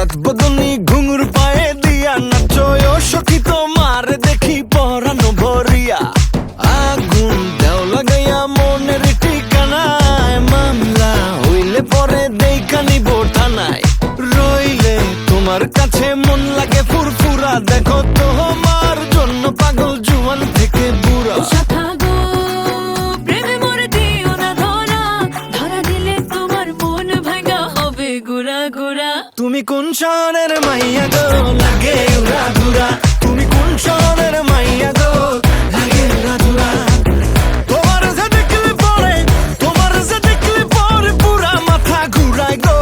রাত বদনি ঘুঙুর পায়ে দিয়া নাচো ও সখী তোমার দেখি পরানো ভরিয়া আগুন দেও লাগাইয়া মনের ঠিকানায় মামলা হইলে পরে দেখা নিব থানায় রইলে তোমার কাছে মন লাগে ফুরফুরা দেখো তোমার জন্য পাগল জুয়ান থেকে বুড়া তুমি কোন শহরের মাইয়া গো লাগে উড়া ধুরা তুমি কোন শহরের মাইয়া গো লাগে উড়া ধুরা তোমার যে দেখলে পরে পুরা মাথা ঘুরায় গো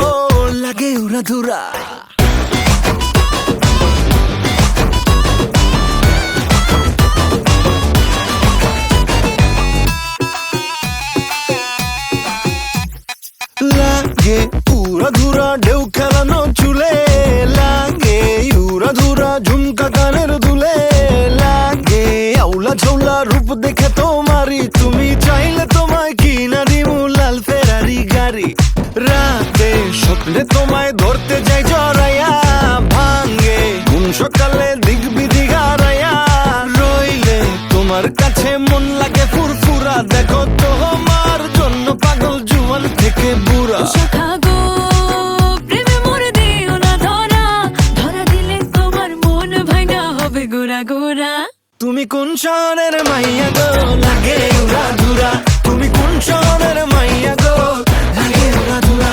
লাগে উড়া ধুরা লাগে উড়া ধুরা ঢেউ খেলানো চুলে লাগে উড়া ধুরা ঝুমকা কানের দুলে লাগে আউলা ঝৌলা রূপ দেখে তোমারি তুমি চাইলে তোমায় কিনা দিমু লাল ফেরারি গাড়ি রাতে স্বপ্নে তোমায় ধরতে যাই জড়াইয়া ভাঙ্গে কোন সকালে দিক বিধি হারাইয়া রইলে তোমার কাছে মন লাগে ফুরফুরা দেখো তোমার জন্য পাগল জুয়ান থেকে বুড়া তুমি কোন শহরের মাইয়া গো লাগে উড়া ধুরা তুমি কোন শহরের মাইয়া গো লাগে উড়া ধুরা